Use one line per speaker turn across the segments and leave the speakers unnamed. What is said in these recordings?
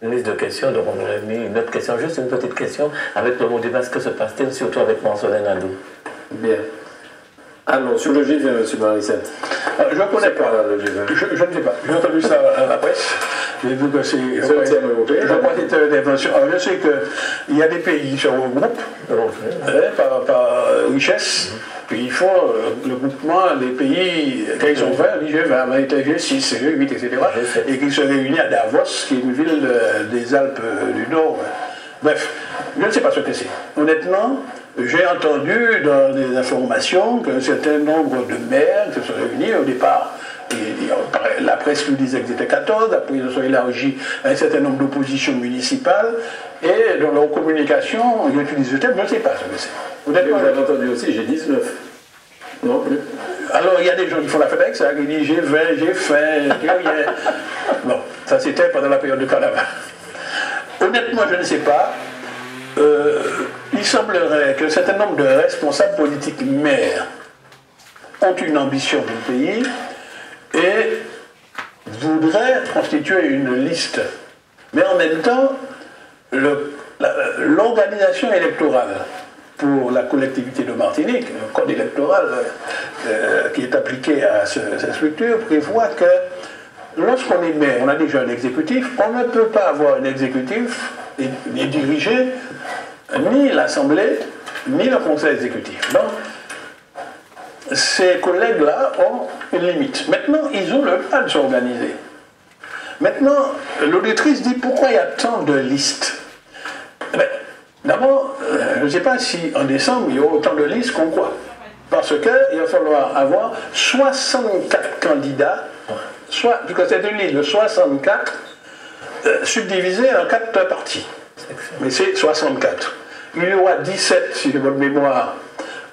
Une liste de questions, donc on aurait mis une autre question, juste une petite question. Avec le mot débat, que se passe-t-il, surtout avec Marcelin Nadou?
Bien. Ah non, sur le G20, M. Marissette.
Je ne connais pas.
Le G20.
Je ne sais pas. J'ai entendu ça à la presse. J'ai vu que c'est.
C'est le thème européen.
Je crois que c'était une invention. Alors, je sais qu'il y a des pays qui sont au groupe, par richesse. Puis il faut le groupement des pays, quand ils sont 20, G20, G6, G8, etc. Et qui se réunissent à Davos, qui est une ville des Alpes du Nord. Bref, je ne sais pas ce que c'est. Honnêtement, j'ai entendu dans des informations qu'un certain nombre de maires se sont réunis au départ. La presse nous disait qu'ils étaient 14, après ils se sont élargis à un certain nombre d'oppositions municipales, et dans leur communication, ils utilisent le terme, je ne sais pas ce que c'est.
Vous avez entendu aussi G19. Non plus.
Alors il y a des gens qui font la fête avec ça, qui disent j'ai 20, j'ai faim, j'ai rien. Bon, ça c'était pendant la période de carnaval. Honnêtement, je ne sais pas. Il semblerait qu'un certain nombre de responsables politiques maires ont une ambition pour le pays et voudraient constituer une liste. Mais en même temps, l'organisation électorale pour la collectivité de Martinique, le code électoral qui est appliqué à cette structure, prévoit que lorsqu'on est maire, on a déjà un exécutif, on ne peut pas avoir un exécutif et diriger ni l'Assemblée, ni le Conseil exécutif. Donc, ces collègues-là ont une limite. Maintenant, ils ont le droit de s'organiser. Maintenant, l'auditrice dit pourquoi il y a tant de listes. D'abord, je ne sais pas si en décembre, il y aura autant de listes qu'on croit. Parce qu'il va falloir avoir 64 candidats, puisque c'est une liste de 64 subdivisée en 4 parties. Mais c'est 64. Il y aura 17, si j'ai bonne mémoire,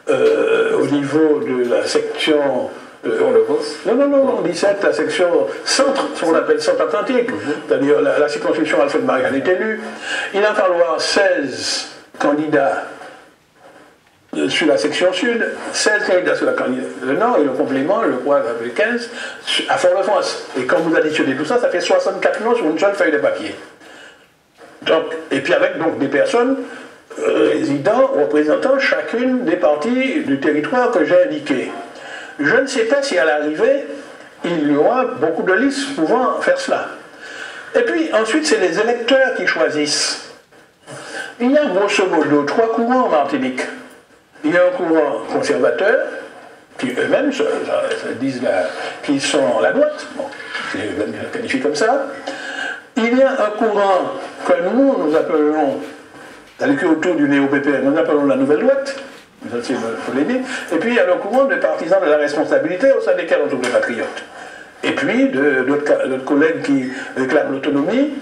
au niveau de la section. Non, 17, la section centre, ce qu'on appelle centre atlantique, c'est-à-dire la circonscription Alfred Marianne est élue. Il va falloir 16 candidats sur la section sud, 16 candidats sur la le nord, et le complément, je crois, avec 15 à Fort-de-France. Et quand vous additionnez tout ça, ça fait 64 noms sur une seule feuille de papier. Donc, et puis avec donc des personnes résidant, représentant chacune des parties du territoire que j'ai indiqué. Je ne sais pas si à l'arrivée, il y aura beaucoup de listes pouvant faire cela. Et puis ensuite, c'est les électeurs qui choisissent. Il y a grosso modo 3 courants en Martinique. Il y a un courant conservateur, qui eux-mêmes se disent qu'ils sont la droite, bon, je qualifie comme ça. Il y a un courant que nous appelons, autour du néo-PPR, nous appelons la nouvelle droite. Et puis il y a le courant de partisans de la responsabilité au sein desquels on trouve les patriotes. Et puis d'autres collègues qui réclament l'autonomie,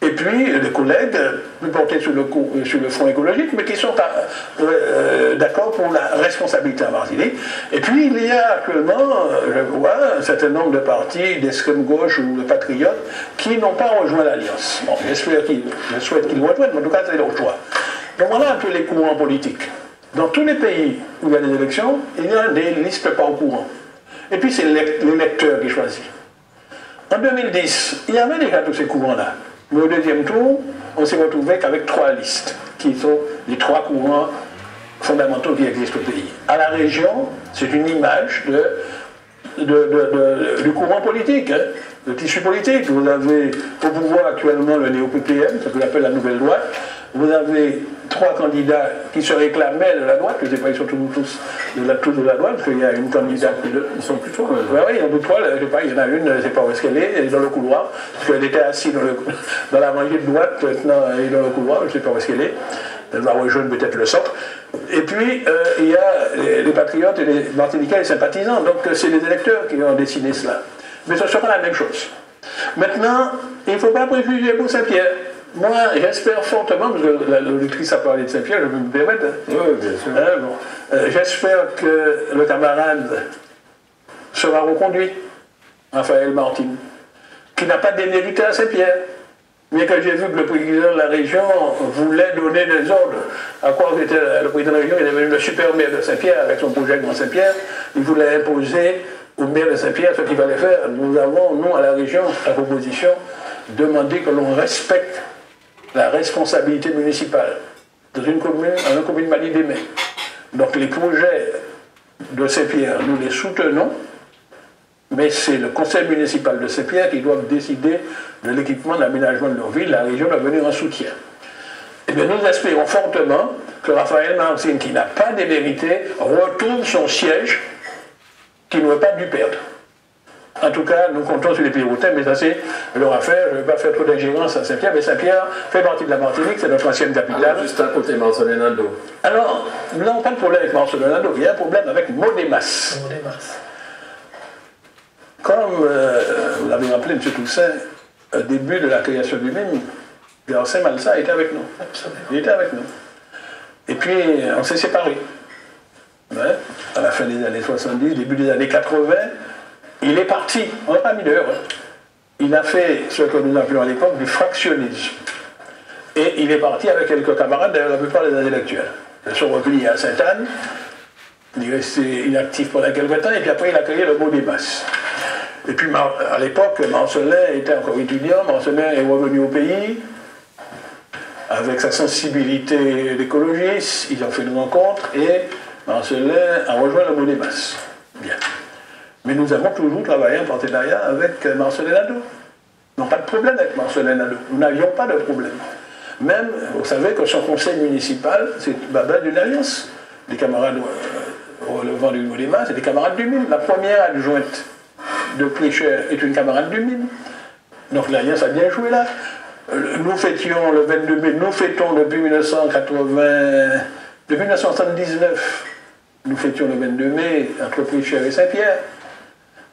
et puis des collègues plus portés sur le front écologique, mais qui sont d'accord pour la responsabilité en Martinique. Et puis il y a actuellement, je vois, un certain nombre de partis d'extrême gauche ou de patriotes qui n'ont pas rejoint l'Alliance. Bon, je souhaite qu'ils rejoignent, mais en tout cas c'est leur choix. Donc voilà un peu les courants politiques. Dans tous les pays où il y a des élections, il y a des listes pas au courant. Et puis c'est l'électeur qui choisit. En 2010, il y avait déjà tous ces courants-là. Mais au deuxième tour, on s'est retrouvé qu'avec 3 listes, qui sont les 3 courants fondamentaux qui existent au pays. À la région, c'est une image du courant politique, hein, le tissu politique. Vous avez au pouvoir actuellement le néo-PPM, ce que j'appelle la nouvelle droite. Vous avez 3 candidats qui se réclamaient de la droite, je ne sais pas, ils sont tous de la droite, parce qu'il y a une candidate.
Ils sont plus 3.
Oui, il y en a 3, je ne sais pas, il y en a une, je ne sais pas où est-ce qu'elle est, elle est dans le couloir, parce qu'elle était assise dans la rangée de droite, maintenant elle est dans le couloir, je ne sais pas où est-ce qu'elle est. Elle va rejoindre peut-être le centre. Et puis, il y a les patriotes et les Martiniquais, les sympathisants, donc c'est les électeurs qui ont dessiné cela. Mais ce sera la même chose. Maintenant, il ne faut pas préjuger pour Saint-Pierre. Moi, j'espère fortement, parce que l'auditrice a parlé de Saint-Pierre, je vais me permettre.
Oui, bien sûr.
J'espère que le camarade sera reconduit, Raphaël Martin, qui n'a pas d'émérité à Saint-Pierre, mais que j'ai vu que le président de la région voulait donner des ordres. À quoi était le président de la région, il est devenu le super maire de Saint-Pierre avec son projet Grand Saint-Pierre, il voulait imposer au maire de Saint-Pierre ce qu'il fallait faire. Nous avons, nous, à la région, la proposition demandé que l'on respecte la responsabilité municipale dans une commune Mali des Mets. Donc les projets de Saint-Pierre, nous les soutenons, mais c'est le conseil municipal de Saint-Pierre qui doit décider de l'équipement, de l'aménagement de leur ville. La région doit venir en soutien. Et bien nous espérons fortement que Raphaël Martine, qui n'a pas démérité, retrouve son siège qu'il n'aurait pas dû perdre. En tout cas, nous comptons sur les Péroutins, mais ça c'est leur affaire. Je ne vais pas faire trop d'ingérence à Saint-Pierre, mais Saint-Pierre fait partie de la Martinique, c'est notre ancienne capitale.
Alors, juste à côté de Marcelin-Nadeau.
Alors, nous n'avons pas de problème avec Marcelin-Nadeau, il y a un problème avec Modémas. Comme vous l'avez rappelé, M. Toussaint, au début de la création du mine, Garcin Malsa était avec nous. Absolument. Il était avec nous. Et puis, on s'est séparés. Ouais. À la fin des années 70, début des années 80, il est parti. On n'a pas mis d'heure. Il a fait ce que nous appelions à l'époque du fractionnisme. Et il est parti avec quelques camarades, d'ailleurs la plupart des intellectuels. Ils se sont repliés à Sainte-Anne. Il est resté inactif pendant quelques temps, et puis après il a créé le Modémas. Et puis à l'époque, Marcelin était encore étudiant, Marcelin est revenu au pays, avec sa sensibilité d'écologiste, ils ont fait une rencontre, et Marcelin a rejoint le Modémas. Bien. Mais nous avons toujours travaillé en partenariat avec Marcelin-Nadeau. Nous n'avons pas de problème avec Marcelin-Nadeau. Nous n'avions pas de problème. Même, vous savez que son conseil municipal, c'est base d'une alliance. Des camarades relevant du Modémas, c'est des camarades du mine. La première adjointe de Prêcheur est une camarade du mine. Donc l'alliance a bien joué là. Nous fêtions le 22 mai, nous fêtons depuis 1979, nous fêtions le 22 mai entre Prêcheur et Saint-Pierre.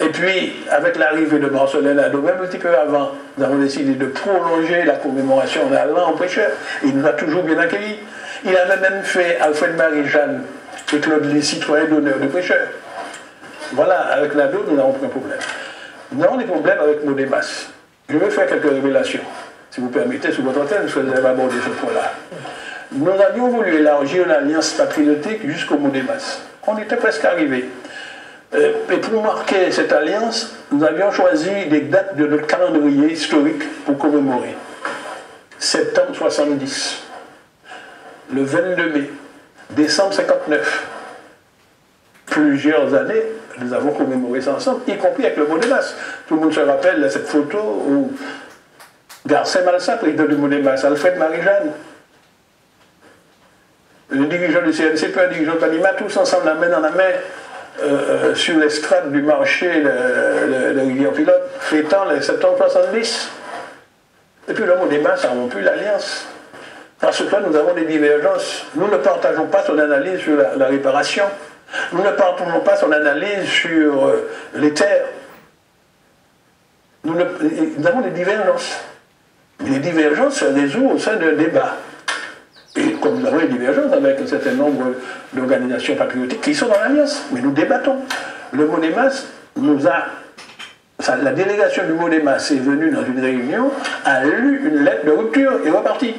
Et puis, avec l'arrivée de Marcelin-Nadeau, même un petit peu avant, nous avons décidé de prolonger la commémoration en allant au Prêcheur. Il nous a toujours bien accueillis. Il avait même fait Alfred Marie-Jeanne et Claude les citoyens d'honneur de Prêcheur. Voilà, avec Nadeau, nous n'avons aucun problème. Nous avons des problèmes avec Modémas. Je vais faire quelques révélations. Si vous permettez, sous votre antenne, je vais aborder ce point-là. Nous avions voulu élargir l'alliance patriotique jusqu'au Modémas. On était presque arrivés. Et pour marquer cette alliance, nous avions choisi des dates de notre calendrier historique pour commémorer. Septembre 70, le 22 mai, décembre 59. Plusieurs années, nous avons commémoré ça ensemble, y compris avec le Modémas. Tout le monde se rappelle de cette photo où Garcin Malsa, président du Modémas, Alfred Marie-Jeanne, le dirigeant du CNCP, un dirigeant de l'ANIMA, tous ensemble, la main dans la main, sur l'estrade du marché de Rivière-Pilote, fêtant le septembre 70. Et puis le Modémas a rompu l'alliance. Parce que nous avons des divergences. Nous ne partageons pas son analyse sur la réparation. Nous ne partageons pas son analyse sur les terres. Nous avons des divergences. Les divergences se résolvent au sein d'un débat. Et comme nous avons des divergences avec un certain nombre d'organisations patriotiques qui sont dans l'alliance, mais nous débattons. Le Modémas nous a... La délégation du Modémas est venue dans une réunion, a lu une lettre de rupture et reparti.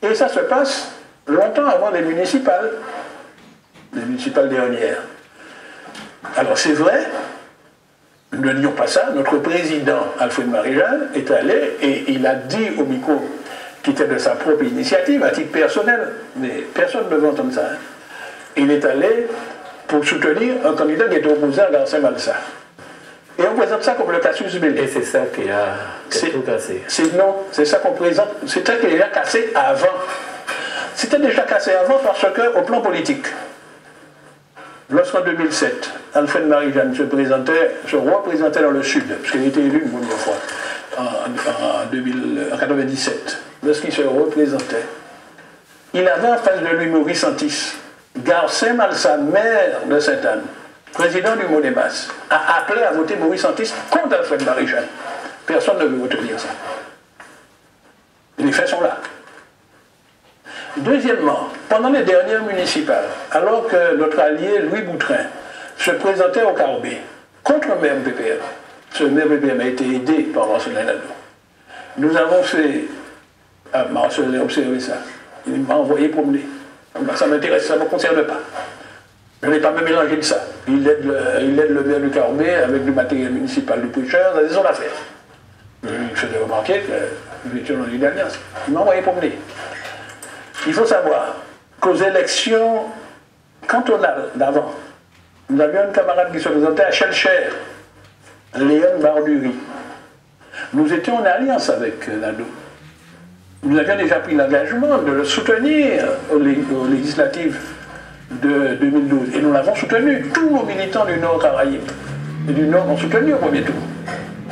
Et ça se passe longtemps avant les municipales dernières. Alors c'est vrai, nous ne nions pas ça, notre président Alfred Marie-Jeanne est allé et il a dit au micro qui était de sa propre initiative, à titre personnel, mais personne ne veut entendre ça. Hein. Il est allé pour soutenir un candidat qui était opposé à Garcin Malsa. Et on présente ça comme le casus belli.
Et c'est ça qui a tout cassé.
Non, c'est ça qu'on présente. C'était déjà cassé avant. C'était déjà cassé avant parce qu'au plan politique, lorsqu'en 2007, Alfred Marie-Jeanne se représentait dans le Sud, parce qu'il était élu une première fois, en 1997, lorsqu'il se représentait, il avait en face de lui Maurice Santis, Garcin Malsa, maire de Sainte-Anne, président du Modémas, a appelé à voter Maurice Santis contre Alfred Marie-Jeanne. Personne ne veut retenir ça. Et les faits sont là. Deuxièmement, pendant les dernières municipales, alors que notre allié Louis Boutrin se présentait au Carbet contre le maire PPM, ce maire PPM a été aidé par Marcelin-Nadeau. Nous avons fait... Marcelin a observé ça. Il m'a envoyé promener. Ça m'intéresse, ça ne me concerne pas. Je n'ai pas me mélangé de ça. Il aide le maire du Carbet avec du matériel municipal du Prêcheur, c'est son affaire. Il faisait remarquer que nous étions dans une alliance. Il m'a envoyé promener. Il faut savoir qu'aux élections cantonales d'avant, nous avions un camarade qui se présentait à Chelcher, Léon Bardury. Nous étions en alliance avec Nadeau. Nous avions déjà pris l'engagement de le soutenir aux législatives de 2012. Et nous l'avons soutenu. Tous nos militants du Nord Caraïbes et du Nord ont soutenu au premier tour.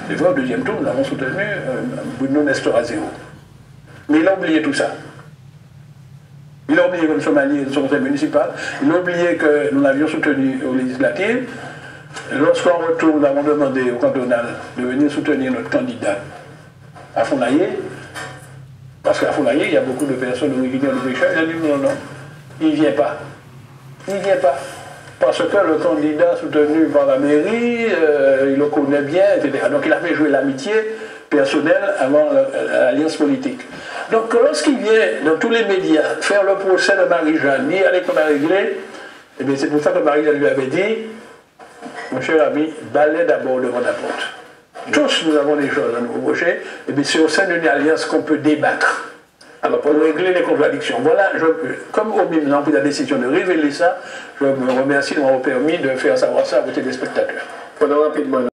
C'est vrai, au deuxième tour, nous avons soutenu Bruno Nestorazeo. Mais il a oublié tout ça. Il a oublié que nous sommes alliés de son conseil municipal. Il a oublié que nous l'avions soutenu aux législatives. Lorsqu'en retour, nous avons demandé au cantonal de venir soutenir notre candidat à Fonaillé, parce qu'à Fonaillé, il y a beaucoup de personnes originaires du Pécheur, il a dit non, non, il ne vient pas. Il ne vient pas. Parce que le candidat soutenu par la mairie, il le connaît bien, etc. Donc il avait joué l'amitié personnelle avant l'alliance politique. Donc lorsqu'il vient dans tous les médias faire le procès de Marie-Jeanne, ni aller qu'on a réglé, eh bien c'est pour ça que Marie-Jeanne lui avait dit, mon cher ami, balai d'abord devant la porte. Tous nous avons des choses à nous reprocher, et bien c'est au sein d'une alliance qu'on peut débattre. Alors pour régler les contradictions. Voilà, comme au même temps, pris la décision de révéler ça, je me remercie de m'avoir permis de faire savoir ça à vos téléspectateurs.
Pendant rapidement.